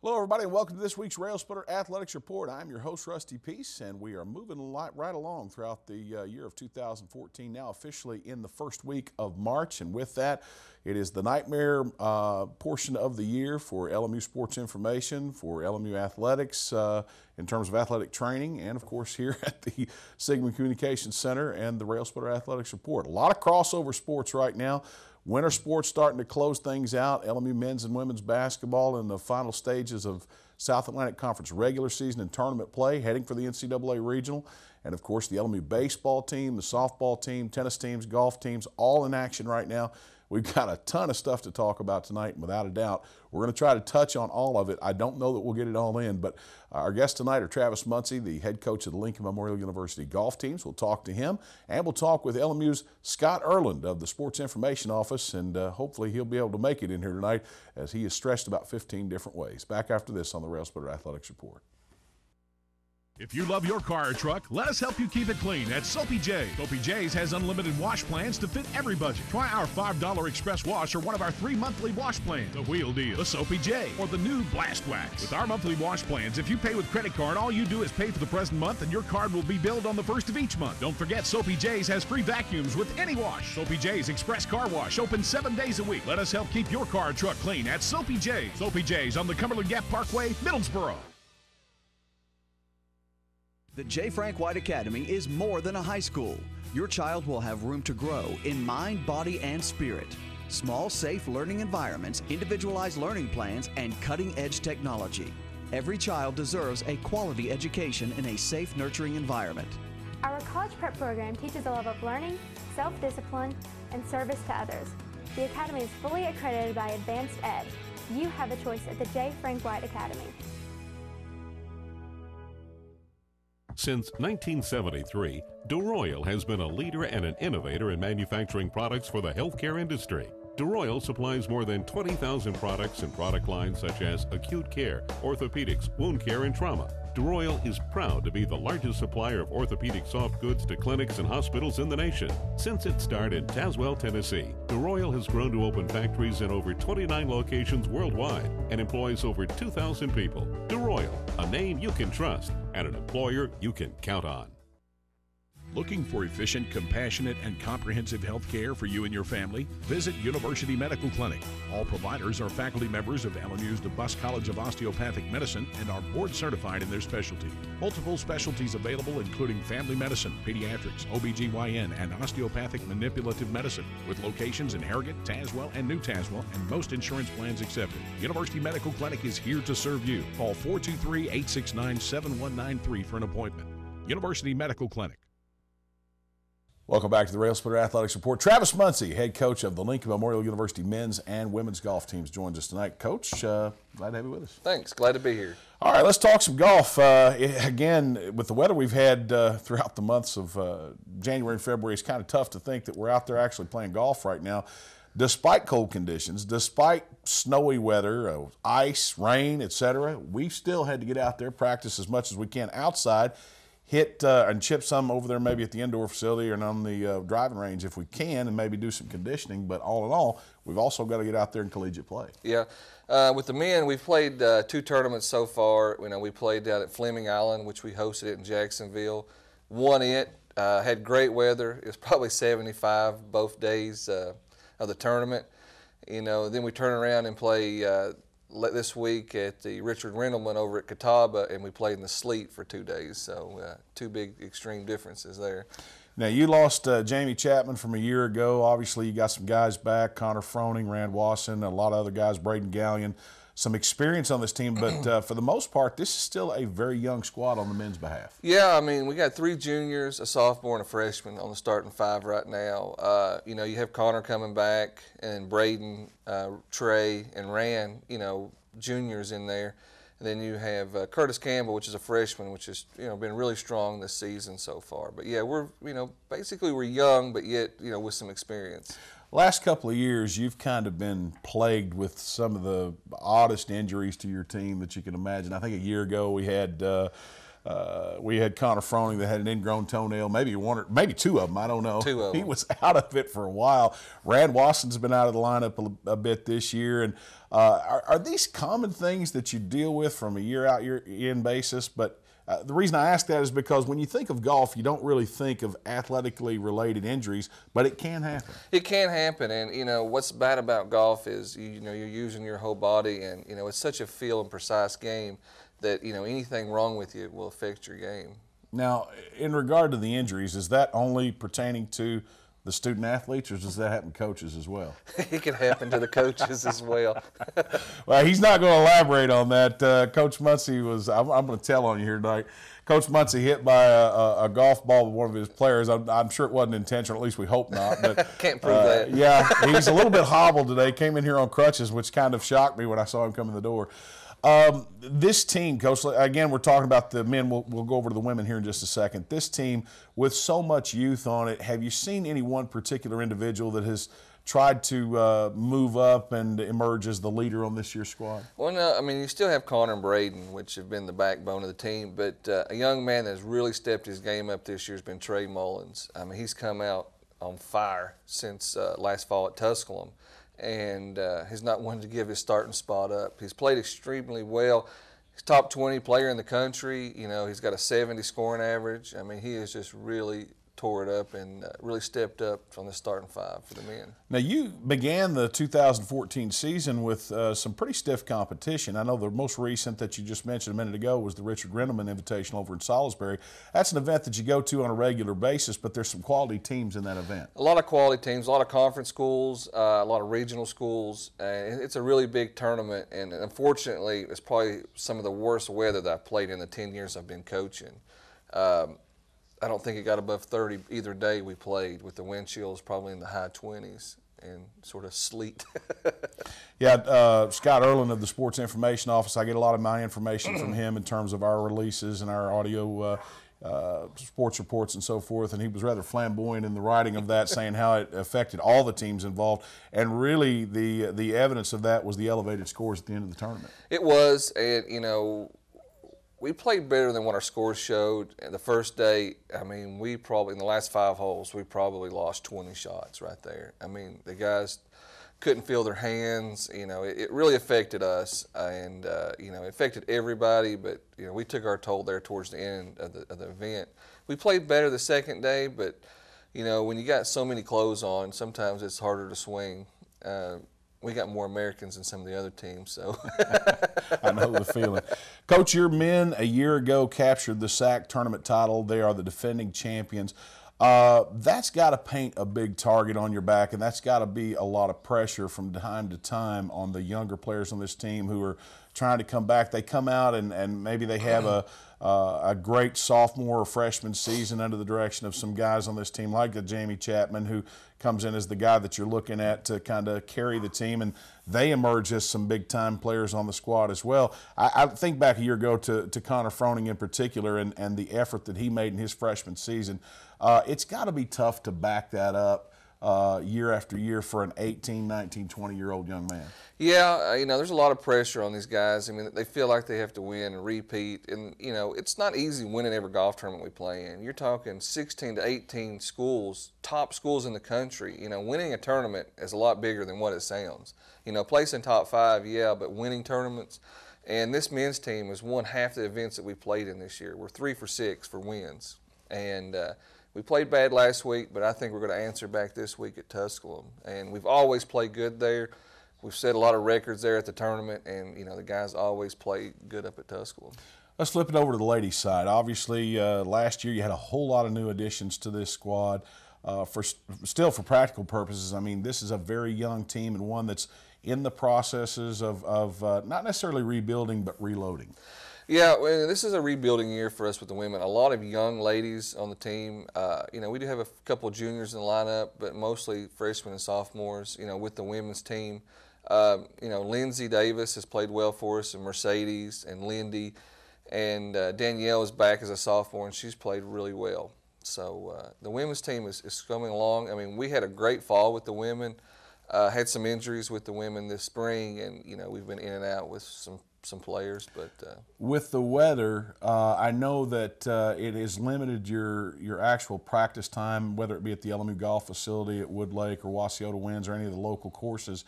Hello, everybody, and welcome to this week's Railsplitter Athletics Report. I'm your host, Rusty Peace, and we are moving right along throughout the year of 2014, now officially in the first week of March. And with that, it is the nightmare portion of the year for LMU Sports Information, for LMU Athletics in terms of athletic training, and, of course, here at the Sigmund Communications Center and the Railsplitter Athletics Report. A lot of crossover sports right now. Winter sports starting to close things out. LMU men's and women's basketball in the final stages of South Atlantic Conference regular season and tournament play, heading for the NCAA regional. And, of course, the LMU baseball team, the softball team, tennis teams, golf teams, all in action right now. We've got a ton of stuff to talk about tonight, and without a doubt, we're going to try to touch on all of it. I don't know that we'll get it all in, but our guests tonight are Travis Muncy, the head coach of the Lincoln Memorial University golf teams. We'll talk to him, and we'll talk with LMU's Scott Erland of the Sports Information Office, and hopefully he'll be able to make it in here tonight as he is stretched about 15 different ways. Back after this on the Railsplitter Athletics Report. If you love your car or truck, let us help you keep it clean at Soapy J's. Soapy J's has unlimited wash plans to fit every budget. Try our $5 express wash or one of our 3 monthly wash plans. The Wheel Deal, the Soapy J, or the new Blast Wax. With our monthly wash plans, if you pay with credit card, all you do is pay for the present month and your card will be billed on the first of each month. Don't forget, Soapy J's has free vacuums with any wash. Soapy J's Express Car Wash, open 7 days a week. Let us help keep your car or truck clean at Soapy J's. Soapy J's on the Cumberland Gap Parkway, Middlesboro. The J. Frank White Academy is more than a high school. Your child will have room to grow in mind, body, and spirit. Small, safe learning environments, individualized learning plans, and cutting-edge technology. Every child deserves a quality education in a safe, nurturing environment. Our college prep program teaches a love of learning, self-discipline, and service to others. The Academy is fully accredited by Advanced Ed. You have a choice at the J. Frank White Academy. Since 1973, DeRoyal has been a leader and an innovator in manufacturing products for the healthcare industry. DeRoyal supplies more than 20,000 products and product lines such as acute care, orthopedics, wound care, and trauma. DeRoyal is proud to be the largest supplier of orthopedic soft goods to clinics and hospitals in the nation. Since its start in Tazewell, Tennessee, DeRoyal has grown to open factories in over 29 locations worldwide and employs over 2,000 people. DeRoyal, a name you can trust and an employer you can count on. Looking for efficient, compassionate, and comprehensive health care for you and your family? Visit University Medical Clinic. All providers are faculty members of LMU's DeBus College of Osteopathic Medicine and are board certified in their specialty. Multiple specialties available including family medicine, pediatrics, OBGYN, and osteopathic manipulative medicine, with locations in Harrogate, Tazewell, and New Tazewell, and most insurance plans accepted. University Medical Clinic is here to serve you. Call 423-869-7193 for an appointment. University Medical Clinic. Welcome back to the Railsplitter Athletics Report. Travis Muncy, head coach of the Lincoln Memorial University men's and women's golf teams, joins us tonight. Coach, glad to have you with us. Thanks. Glad to be here. All right, let's talk some golf. Again, with the weather we've had throughout the months of January and February, it's kind of tough to think that we're out there actually playing golf right now. Despite cold conditions, despite snowy weather, ice, rain, etc., we've still had to get out there, practice as much as we can outside, hit and chip some over there maybe at the indoor facility or on the driving range if we can, and maybe do some conditioning. But all in all, we've also got to get out there and collegiate play. Yeah. With the men, we've played 2 tournaments so far. You know, we played down at Fleming Island, which we hosted it in Jacksonville. Won it. Had great weather. It was probably 75 both days of the tournament. You know, then we turn around and play this week at the Richard Rendelman over at Catawba, and we played in the sleet for 2 days. So 2 big extreme differences there. Now, you lost Jamie Chapman from a year ago. Obviously, you got some guys back, Connor Froning, Rand Wasson, a lot of other guys, Braden Gallion, some experience on this team. But for the most part, this is still a very young squad on the men's behalf. Yeah, I mean, we got 3 juniors, a sophomore, and a freshman on the starting 5 right now. You know, you have Connor coming back, and Braden, Trey, and Rand, you know, juniors in there. And then you have Curtis Campbell, which is a freshman, which has, you know, been really strong this season so far. But yeah, we're, you know, basically we're young, but yet, you know, with some experience. Last couple of years, you've kind of been plagued with some of the oddest injuries to your team that you can imagine. I think a year ago we had We had Connor Froning that had an ingrown toenail, maybe two of them, I don't know. Two of them. He was out of it for a while. Rad Wasson's been out of the lineup a bit this year. And are these common things that you deal with from a year out, year in basis? But the reason I ask that is because when you think of golf, you don't really think of athletically related injuries, but it can happen. It can happen, and what's bad about golf is you're using your whole body, and it's such a feel and precise game that anything wrong with you will affect your game. Now, in regard to the injuries, is that only pertaining to the student athletes, or does that happen to coaches as well? It can happen to the coaches as well. Well, he's not going to elaborate on that. Coach Muncie I'm going to tell on you here tonight. Coach Muncie hit by a golf ball with one of his players. I'm sure it wasn't intentional, at least we hope not. But can't prove that. Yeah, he's a little bit hobbled today. Came in here on crutches, which kind of shocked me when I saw him come in the door. This team, Coach, again, we're talking about the men. We'll go over to the women here in just a second. This team, with so much youth on it, have you seen any one particular individual that has tried to move up and emerge as the leader on this year's squad? Well, no, I mean, you still have Connor and Braden, which have been the backbone of the team, but a young man that's really stepped his game up this year has been Trey Mullins. I mean, he's come out on fire since last fall at Tusculum, and has not wanted to give his starting spot up. He's played extremely well. He's top 20 player in the country. He's got a 70 scoring average. I mean, he has just really tore it up and really stepped up from the starting five for the men. Now, you began the 2014 season with some pretty stiff competition. I know the most recent that you just mentioned a minute ago was the Richard Rendelman Invitational over in Salisbury. That's an event that you go to on a regular basis, but there's some quality teams in that event. A lot of quality teams, a lot of conference schools, a lot of regional schools. It's a really big tournament, and unfortunately, it's probably some of the worst weather that I've played in the 10 years I've been coaching. I don't think it got above 30 either day we played, with the wind chills probably in the high 20s and sort of sleet. Yeah, Scott Erlin of the Sports Information Office, I get a lot of my information from him in terms of our releases and our audio sports reports and so forth, and he was rather flamboyant in the writing of that, saying how it affected all the teams involved, and really the evidence of that was the elevated scores at the end of the tournament. It was, and we played better than what our scores showed. And the first day, I mean, we probably, in the last 5 holes, we probably lost 20 shots right there. I mean, the guys couldn't feel their hands. It really affected us, and, it affected everybody, but, we took our toll there towards the end of the event. We played better the second day, but, when you got so many clothes on, sometimes it's harder to swing. We got more Americans than some of the other teams, so. I know the feeling. Coach, your men a year ago captured the SAC tournament title. They are the defending champions. That's got to paint a big target on your back, and that's got to be a lot of pressure from time to time on the younger players on this team who are trying to come back. They come out and maybe they have a great sophomore or freshman season under the direction of some guys on this team like Jamie Chapman, who comes in as the guy that you're looking at to kind of carry the team, and they emerge as some big-time players on the squad as well. I think back a year ago to Connor Froning in particular and the effort that he made in his freshman season. It's got to be tough to back that up year after year for an 18, 19, 20-year-old young man. Yeah, there's a lot of pressure on these guys. I mean, they feel like they have to win and repeat. And, it's not easy winning every golf tournament we play in. You're talking 16 to 18 schools, top schools in the country. Winning a tournament is a lot bigger than what it sounds. Placing top 5, yeah, but winning tournaments. And this men's team has won half the events that we played in this year. We're 3 for 6 for wins. And we played bad last week, but I think we're going to answer back this week at Tusculum. And we've always played good there. We've set a lot of records there at the tournament, and the guys always play good up at Tusculum. Let's flip it over to the ladies' side. Obviously, last year you had a whole lot of new additions to this squad. For practical purposes, I mean, this is a very young team and one that's in the processes of not necessarily rebuilding but reloading. Yeah, well, this is a rebuilding year for us with the women. A lot of young ladies on the team. We do have a couple of juniors in the lineup, but mostly freshmen and sophomores, with the women's team. Lindsay Davis has played well for us, and Mercedes and Lindy. And Danielle is back as a sophomore, and she's played really well. So the women's team is coming along. I mean, we had a great fall with the women. Had some injuries with the women this spring, and we've been in and out with some some players. But with the weather, I know that it has limited your actual practice time, whether it be at the LMU Golf Facility at Wood Lake or Wauseota Winds or any of the local courses.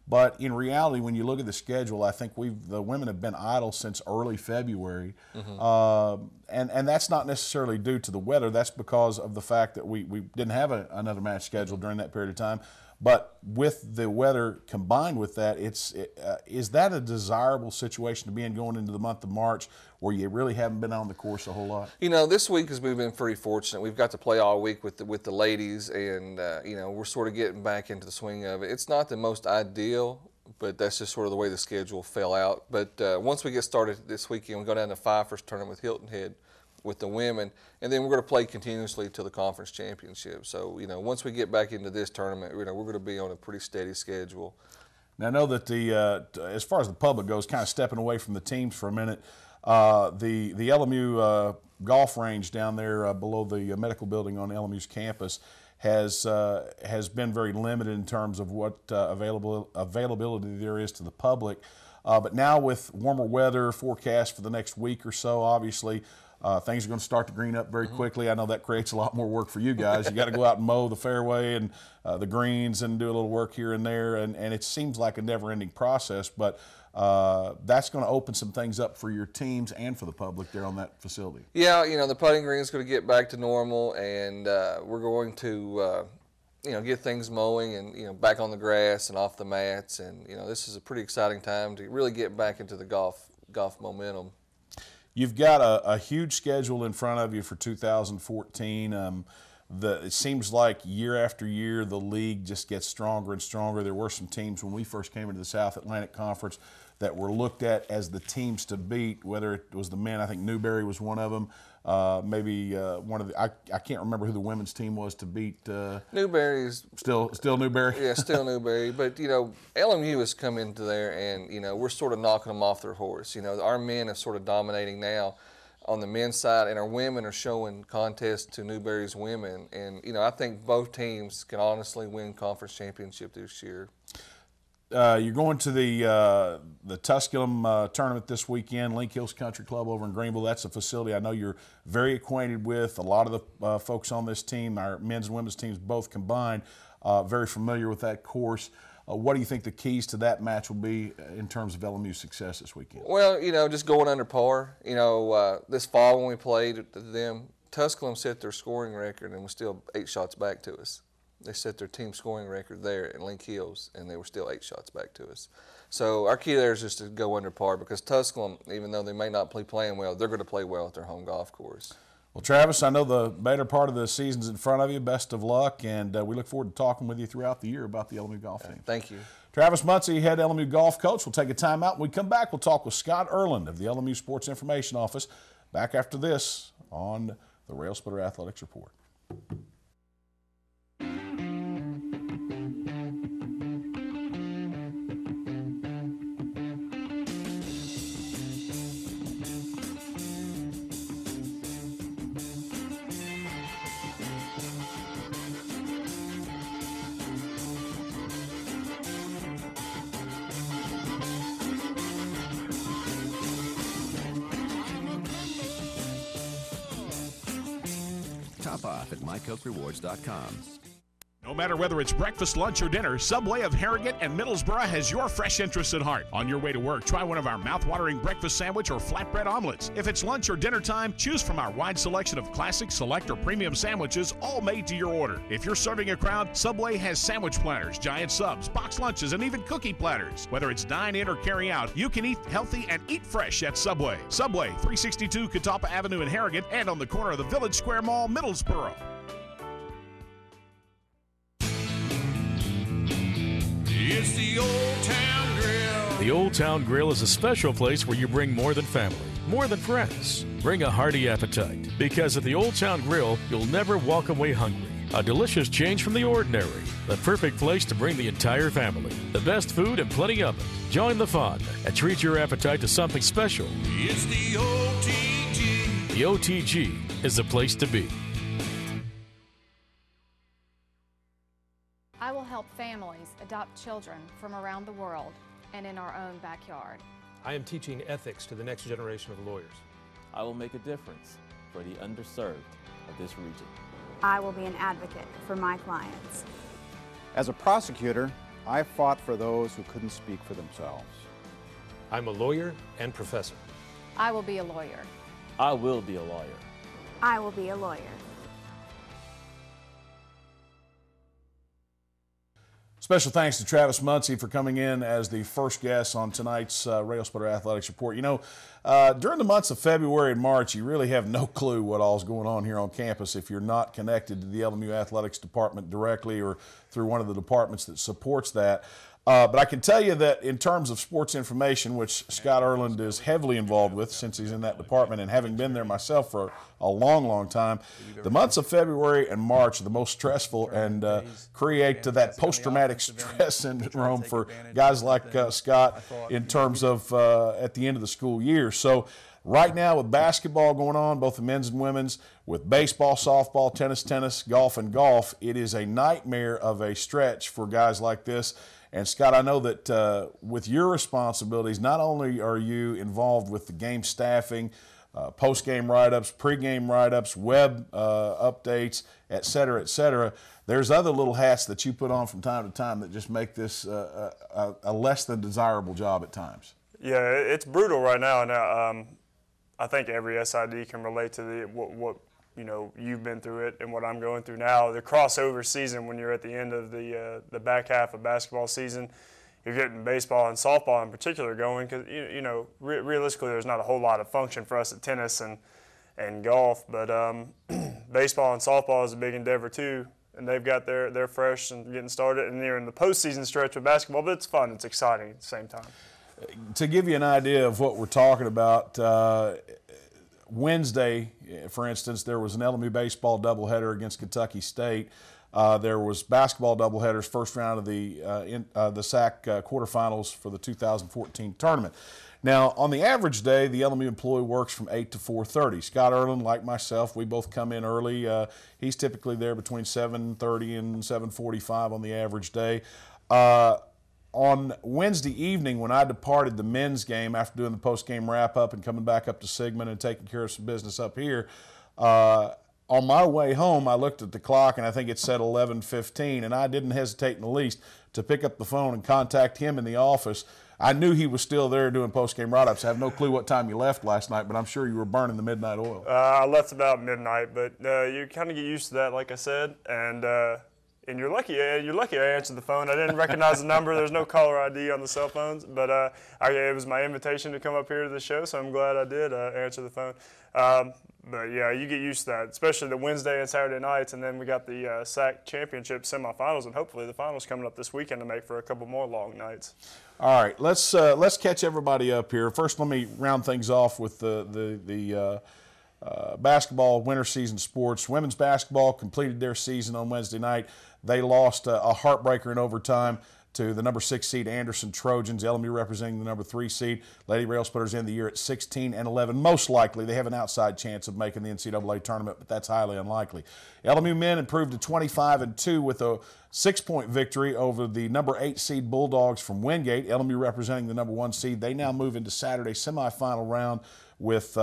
But in reality, when you look at the schedule, I think the women have been idle since early February, and that's not necessarily due to the weather. That's because of the fact that we didn't have another match scheduled during that period of time. But with the weather combined with that, is that a desirable situation to be in going into the month of March, where you really haven't been on the course a whole lot? You know, this week we've been pretty fortunate. We've got to play all week with the ladies, and you know, we're sort of getting back into the swing of it. It's not the most ideal, but that's just sort of the way the schedule fell out. But once we get started this weekend, we go down to Pfeiffer's tournament with Hilton Head with the women, and then we're going to play continuously to the conference championship. So, you know, once we get back into this tournament, you know, we're going to be on a pretty steady schedule. Now, I know that as far as the public goes, kind of stepping away from the teams for a minute, the LMU golf range down there below the medical building on LMU's campus has been very limited in terms of what availability there is to the public. But now with warmer weather forecast for the next week or so, obviously, things are going to start to green up very quickly. I know that creates a lot more work for you guys. You got to go out and mow the fairway and the greens and do a little work here and there, and it seems like a never-ending process, but that's going to open some things up for your teams and for the public there on that facility. Yeah, you know, the putting green is going to get back to normal, and we're going to you know, get things mowing and, you know, back on the grass and off the mats, and, you know, this is a pretty exciting time to really get back into the golf momentum. You've got a huge schedule in front of you for 2014. It seems like year after year the league just gets stronger and stronger. There were some teams when we first came into the South Atlantic Conference that were looked at as the teams to beat, whether it was the men. I think Newberry was one of them. Maybe one of the I can't remember who the women's team was to beat. Newberry's still Newberry. Yeah, still Newberry. But you know, LMU has come into there, and you know, we're sort of knocking them off their horse. You know, our men are sort of dominating now on the men's side, and our women are showing contests to Newberry's women. And you know, I think both teams can honestly win conference championship this year. You're going to the Tusculum tournament this weekend, Link Hills Country Club over in Greenville. That's a facility I know you're very acquainted with. A lot of the folks on this team, our men's and women's teams both combined, very familiar with that course. What do you think the keys to that match will be in terms of LMU's success this weekend? Well, you know, just going under par. You know, this fall when we played them, Tusculum set their scoring record and was still 8 shots back to us. They set their team scoring record there at Link Hills, and they were still 8 shots back to us. So our key there is just to go under par, because Tusculum, even though they may not be playing well, they're going to play well at their home golf course. Well, Travis, I know the better part of the season's in front of you. Best of luck, and we look forward to talking with you throughout the year about the LMU golf team. Thank you. Travis Muncy, head LMU golf coach. We'll take a timeout. When we come back, we'll talk with Scott Erland of the LMU Sports Information Office. Back after this on the Railsplitter Athletics Report. Top off at mycokerewards.com. No matter whether it's breakfast, lunch, or dinner, Subway of Harrogate and Middlesboro has your fresh interests at heart. On your way to work, try one of our mouth-watering breakfast sandwich or flatbread omelets. If it's lunch or dinner time, choose from our wide selection of classic, select, or premium sandwiches, all made to your order. If you're serving a crowd, Subway has sandwich platters, giant subs, box lunches, and even cookie platters. Whether it's dine in or carry out, you can eat healthy and eat fresh at Subway. Subway, 362 Catawba Avenue in Harrogate, and on the corner of the Village Square Mall, Middlesboro. It's the Old Town Grill. The Old Town Grill is a special place where you bring more than family, more than friends. Bring a hearty appetite, because at the Old Town Grill, you'll never walk away hungry. A delicious change from the ordinary. The perfect place to bring the entire family. The best food and plenty of it. Join the fun and treat your appetite to something special. It's the OTG. The OTG is the place to be. I will help families adopt children from around the world and in our own backyard. I am teaching ethics to the next generation of lawyers. I will make a difference for the underserved of this region. I will be an advocate for my clients. As a prosecutor, I fought for those who couldn't speak for themselves. I'm a lawyer and professor. I will be a lawyer. I will be a lawyer. I will be a lawyer. Special thanks to Travis Muncie for coming in as the first guest on tonight's Railsplitter Athletics Report. You know, during the months of February and March, you really have no clue what all's going on here on campus if you're not connected to the LMU Athletics Department directly or through one of the departments that supports that. But I can tell you that in terms of sports information, which Scott Erland is heavily involved with since he's in that department, and having been there myself for a long, long time, the months of February and March are the most stressful and create that post-traumatic stress syndrome for guys like Scott in terms of at the end of the school year. So right now with basketball going on, both the men's and women's, with baseball, softball, tennis, golf, and golf, it is a nightmare of a stretch for guys like this. And Scott, I know that with your responsibilities, not only are you involved with the game staffing, post-game write-ups, pre-game write-ups, web updates, et cetera, there's other little hats that you put on from time to time that just make this a less than desirable job at times. Yeah, it's brutal right now. Now, I think every SID can relate to what you know, you've been through it and what I'm going through now. The crossover season, when you're at the end of the back half of basketball season, you're getting baseball and softball in particular going because, you know, realistically there's not a whole lot of function for us at tennis and golf, but baseball and softball is a big endeavor too, and they've got they're fresh and getting started, and they're in the postseason stretch with basketball, but it's fun, it's exciting at the same time. To give you an idea of what we're talking about, Wednesday, for instance, there was an LMU baseball doubleheader against Kentucky State. There was basketball doubleheaders, first round of the SAC quarterfinals for the 2014 tournament. Now, on the average day, the LMU employee works from 8 to 4:30. Scott Erland, like myself, we both come in early. He's typically there between 7:30 and 7:45 on the average day. On Wednesday evening, when I departed the men's game after doing the post-game wrap-up and coming back up to Sigmund and taking care of some business up here, on my way home, I looked at the clock, and I think it said 11:15, and I didn't hesitate in the least to pick up the phone and contact him in the office. I knew he was still there doing post-game write-ups. I have no clue what time you left last night, but I'm sure you were burning the midnight oil. I left about midnight, but you kind of get used to that, like I said, and you're lucky I answered the phone. I didn't recognize the number. There's no caller ID on the cell phones, but it was my invitation to come up here to the show, so I'm glad I did answer the phone. But yeah, you get used to that, especially the Wednesday and Saturday nights, and then we got the SAC championship semifinals, and hopefully the finals coming up this weekend to make for a couple more long nights. All right, let's catch everybody up here. First, let me round things off with the basketball winter season sports. Women's basketball completed their season on Wednesday night. They lost a heartbreaker in overtime to the number 6 seed Anderson Trojans. LMU representing the number 3 seed. Lady Railsplitters end the year at 16-11. Most likely, they have an outside chance of making the NCAA tournament, but that's highly unlikely. LMU men improved to 25-2 with a 6-point victory over the number 8 seed Bulldogs from Wingate. LMU representing the number 1 seed. They now move into Saturday's semifinal round with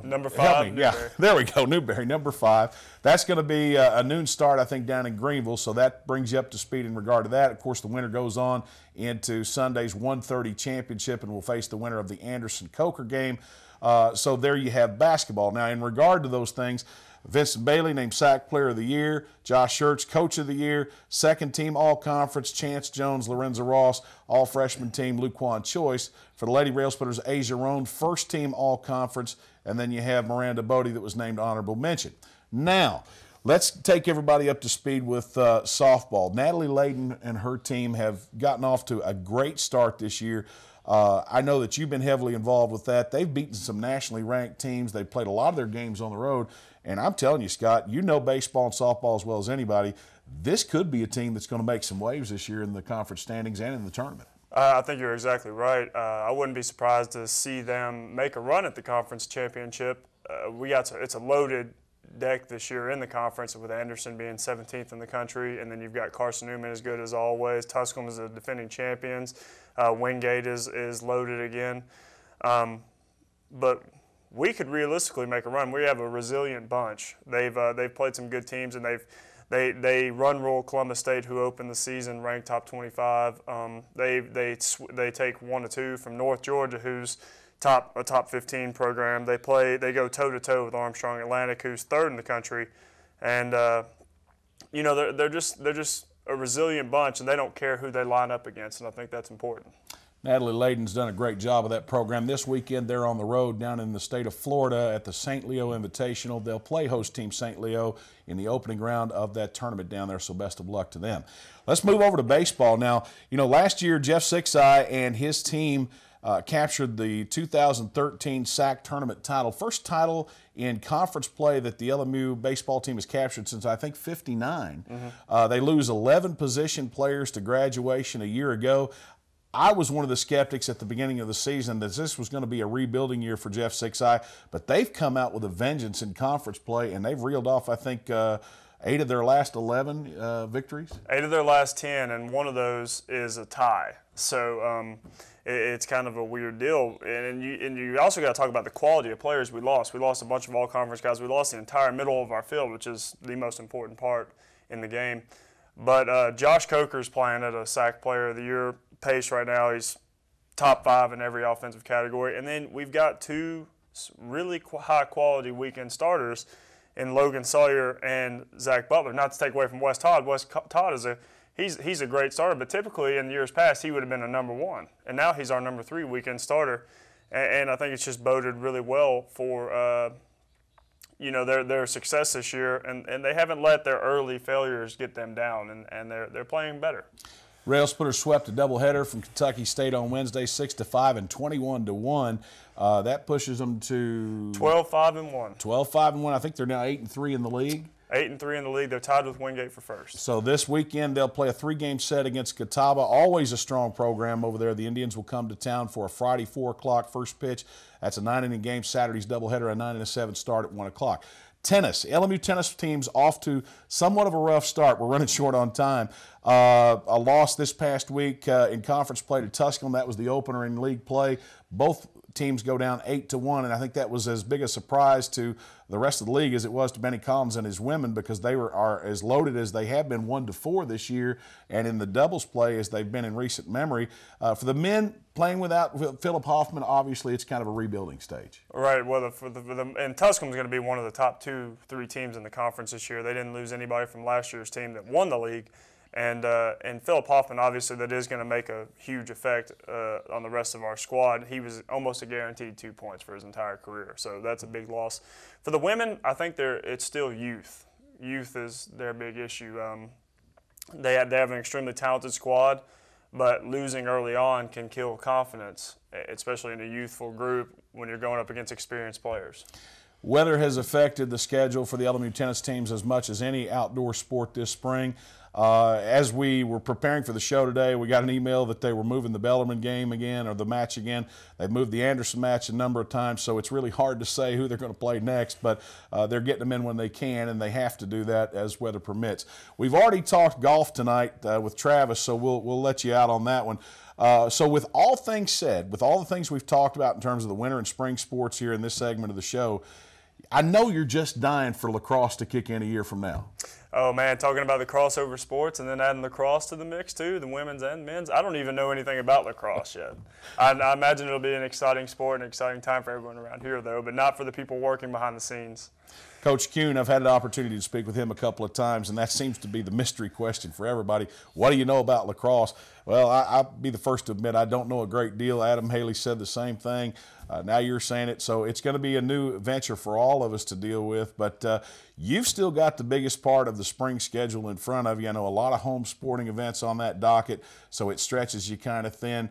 number 5, yeah, there we go, Newberry, number 5. That's going to be a noon start, I think, down in Greenville, so that brings you up to speed in regard to that. Of course, the winner goes on into Sunday's 1:30 championship and will face the winner of the Anderson-Coker game. So there you have basketball. Now, in regard to those things, Vincent Bailey named SAC Player of the Year, Josh Schertz Coach of the Year, second team All-Conference, Chance Jones, Lorenzo Ross, All-Freshman team Luquan Choice. For the Lady Railsplitters, Asia Roan, first team All-Conference, and then you have Miranda Bodie that was named Honorable Mention. Now, let's take everybody up to speed with softball. Natalie Layden and her team have gotten off to a great start this year. I know that you've been heavily involved with that. They've beaten some nationally ranked teams. They've played a lot of their games on the road. And I'm telling you, Scott, you know baseball and softball as well as anybody. This could be a team that's going to make some waves this year in the conference standings and in the tournament. I think you're exactly right. I wouldn't be surprised to see them make a run at the conference championship. It's a loaded deck this year in the conference, with Anderson being 17th in the country, and then you've got Carson Newman as good as always. Tusculum is the defending champions. Wingate is loaded again. But we could realistically make a run. We have a resilient bunch. They've played some good teams, and they run roll Columbus State, who opened the season ranked top 25. They take 1 or 2 from North Georgia, who's a top 15 program. They go toe to toe with Armstrong Atlantic, who's 3rd in the country, and they're just a resilient bunch, and they don't care who they line up against, and I think that's important. Natalie Layden's done a great job of that program. This weekend they're on the road down in the state of Florida at the St. Leo Invitational. They'll play host team St. Leo in the opening round of that tournament down there, so best of luck to them. Let's move over to baseball now. Last year Jeff Sixeye and his team captured the 2013 SAC tournament title. First title in conference play that the LMU baseball team has captured since, I think, 59. Mm-hmm. They lose 11 position players to graduation a year ago. I was one of the skeptics at the beginning of the season that this was going to be a rebuilding year for Jeff Sixeye, but they've come out with a vengeance in conference play, and they've reeled off, I think, 8 of their last 11 victories. 8 of their last 10, and one of those is a tie. So it's kind of a weird deal. And you also got to talk about the quality of players we lost. We lost a bunch of all-conference guys. We lost the entire middle of our field, which is the most important part in the game. But Josh Coker's playing at a SAC Player of the Year pace right now. He's top 5 in every offensive category. And then we've got 2 really high-quality weekend starters in Logan Sawyer and Zach Butler. Not to take away from Wes Todd. Wes Todd is he's a great starter, but typically in years past he would have been a number 1. And now he's our number 3 weekend starter. And I think it's just boded really well for their success this year, and they haven't let their early failures get them down, and they're playing better. Railsplitters swept a doubleheader from Kentucky State on Wednesday, 6-5 and 21-1. That pushes them to 12-5-1. 12-5-1. I think they're now 8-3 in the league. 8-3 in the league. They're tied with Wingate for first. So this weekend they'll play a 3-game set against Catawba. Always a strong program over there. The Indians will come to town for a Friday 4 o'clock first pitch. That's a 9-inning game. Saturday's doubleheader, a 9 and a 7 start at 1 o'clock. Tennis. LMU tennis team's off to somewhat of a rough start. We're running short on time. A loss this past week in conference play to Tusculum. That was the opener in league play. Both teams go down 8-1, and I think that was as big a surprise to the rest of the league as it was to Benny Collins and his women, because they are as loaded as they have been 1-4 this year, and in the doubles play as they've been in recent memory. For the men playing without Philip Hoffman, obviously it's kind of a rebuilding stage. Right. Well, and Tusculum's going to be one of the top 2-3 teams in the conference this year. They didn't lose anybody from last year's team that won the league. And Philip Hoffman, obviously, that is going to make a huge effect on the rest of our squad. He was almost a guaranteed 2 points for his entire career, so that's a big loss. For the women, I think it's still youth. Youth is their big issue. They have an extremely talented squad, but losing early on can kill confidence, especially in a youthful group when you're going up against experienced players. Weather has affected the schedule for the LMU tennis teams as much as any outdoor sport this spring. As we were preparing for the show today, we got an email that they were moving the Bellarmine game again, or the match again. They've moved the Anderson match a number of times, so it's really hard to say who they're going to play next, but they're getting them in when they can, and they have to do that as weather permits. We've already talked golf tonight with Travis, so we'll let you out on that one. So with all things said, with all the things we've talked about in terms of the winter and spring sports here in this segment of the show, I know you're just dying for lacrosse to kick in a year from now. Oh, man, talking about the crossover sports and then adding lacrosse to the mix, too, the women's and men's. I don't even know anything about lacrosse yet. I imagine it'll be an exciting sport and an exciting time for everyone around here, though, but not for the people working behind the scenes. Coach Kuhn, I've had an opportunity to speak with him a couple of times, and that seems to be the mystery question for everybody. What do you know about lacrosse? Well, I'll be the first to admit I don't know a great deal. Adam Haley said the same thing. Now you're saying it. So it's going to be a new venture for all of us to deal with. But you've still got the biggest part of the spring schedule in front of you. I know a lot of home sporting events on that docket, so it stretches you kind of thin.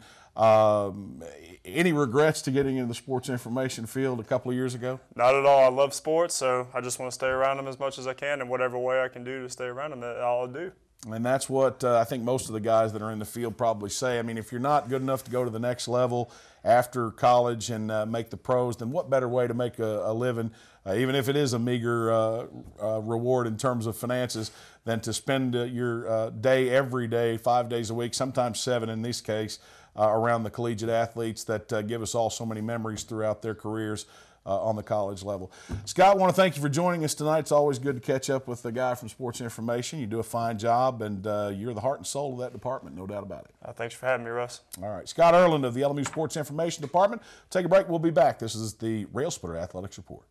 Any regrets to getting into the sports information field a couple of years ago? Not at all. I love sports, so I just want to stay around them as much as I can, and whatever way I can do to stay around them, I'll do. And that's what I think most of the guys that are in the field probably say. I mean, if you're not good enough to go to the next level after college and make the pros, then what better way to make a living, even if it is a meager reward in terms of finances, than to spend your day every day, 5 days a week, sometimes 7 in this case, around the collegiate athletes that give us all so many memories throughout their careers on the college level. Scott, I want to thank you for joining us tonight. It's always good to catch up with the guy from Sports Information. You do a fine job, and you're the heart and soul of that department, no doubt about it. Thanks for having me, Russ. All right. Scott Erland of the LMU Sports Information Department. Take a break. We'll be back. This is the Railsplitter Athletics Report.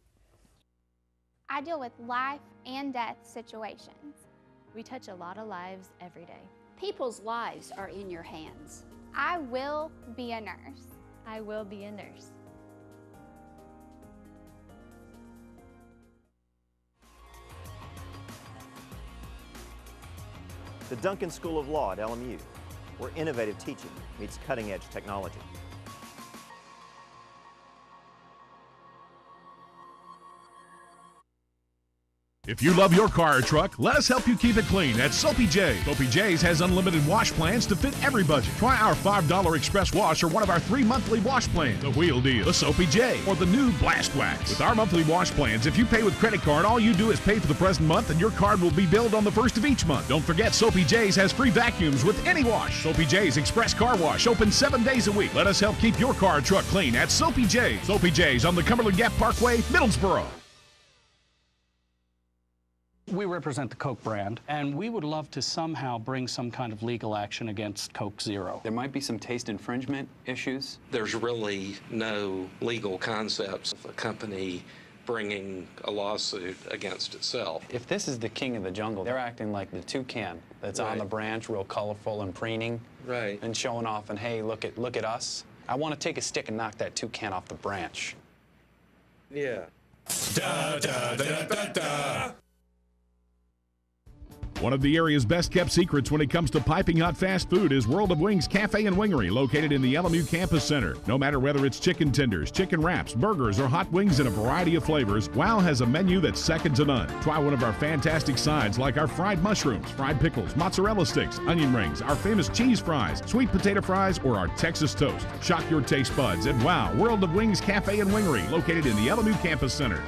I deal with life and death situations. We touch a lot of lives every day. People's lives are in your hands. I will be a nurse. I will be a nurse. The Duncan School of Law at LMU, where innovative teaching meets cutting-edge technology. If you love your car or truck, let us help you keep it clean at Soapy J. Soapy J's has unlimited wash plans to fit every budget. Try our $5 express wash or one of our 3 monthly wash plans. The wheel deal, the Soapy J, or the new Blast Wax. With our monthly wash plans, if you pay with credit card, all you do is pay for the present month and your card will be billed on the 1st of each month. Don't forget, Soapy J's has free vacuums with any wash. Soapy J's Express Car Wash, open 7 days a week. Let us help keep your car or truck clean at Soapy J's. Soapy J's on the Cumberland Gap Parkway, Middlesboro. We represent the Coke brand, and we would love to somehow bring some kind of legal action against Coke Zero. There might be some taste infringement issues. There's really no legal concepts of a company bringing a lawsuit against itself. If this is the king of the jungle, they're acting like the toucan that's on the branch, real colorful and preening, and showing off, and hey, look at us. I want to take a stick and knock that toucan off the branch. Yeah. Da, da, da, da, da. One of the area's best-kept secrets when it comes to piping hot fast food is World of Wings Cafe and Wingery, located in the LMU Campus Center. No matter whether it's chicken tenders, chicken wraps, burgers, or hot wings in a variety of flavors, WOW has a menu that's second to none. Try one of our fantastic sides like our fried mushrooms, fried pickles, mozzarella sticks, onion rings, our famous cheese fries, sweet potato fries, or our Texas toast. Shock your taste buds at WOW World of Wings Cafe and Wingery, located in the LMU Campus Center.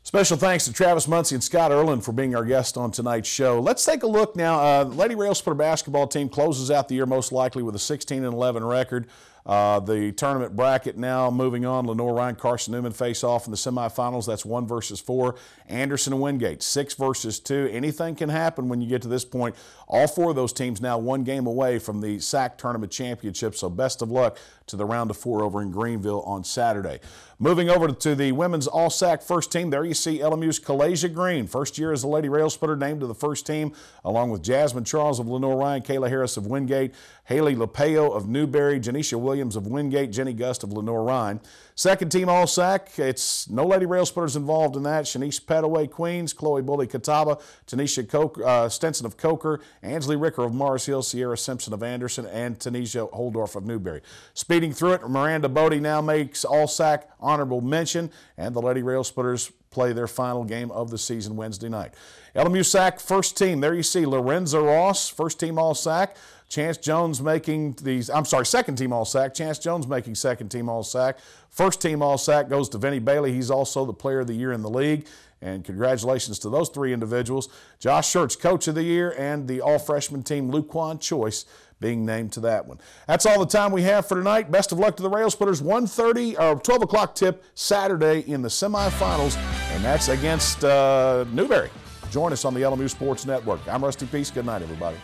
Special thanks to Travis Muncie and Scott Erland for being our guests on tonight's show. Let's take a look now. The Lady Railsplitter basketball team closes out the year most likely with a 16-11 record. The tournament bracket now moving on. Lenore Ryan, Carson Newman face off in the semifinals. That's 1 versus 4. Anderson and Wingate, 6 versus 2. Anything can happen when you get to this point. All 4 of those teams now 1 game away from the SAC tournament championship, so best of luck to the round of 4 over in Greenville on Saturday. Moving over to the women's all-SAC first team, there you see LMU's Kalasia Green, first year as the Lady Railsplitter, named to the first team, along with Jasmine Charles of Lenore Ryan, Kayla Harris of Wingate, Haley Lapeo of Newberry, Janisha Williams of Wingate, Jenny Gust of Lenore Ryan. Second team all-SAC, it's no Lady Railsplitters involved in that. Shanice Petaway, Queens, Chloe Bully Catawba, Tanisha Stenson of Coker, Ansley Ricker of Mars Hill, Sierra Simpson of Anderson, and Tanisha Holdorf of Newberry. Speeding through it, Miranda Bodie now makes all-SAC honorable mention, and the Lady Railsplitters play their final game of the season Wednesday night. LMU SAC first team, there you see Lorenza Ross, first team all-SAC. Chance Jones making second team all-SAC. Chance Jones making second team all-SAC. First team all-SAC goes to Vinny Bailey. He's also the player of the year in the league. And congratulations to those 3 individuals. Josh Schertz, coach of the year, and the all-freshman team, Luquan Choice, being named to that one. That's all the time we have for tonight. Best of luck to the Railsplitters. 12 o'clock tip Saturday in the semifinals, and that's against Newberry. Join us on the LMU Sports Network. I'm Rusty Peace. Good night, everybody.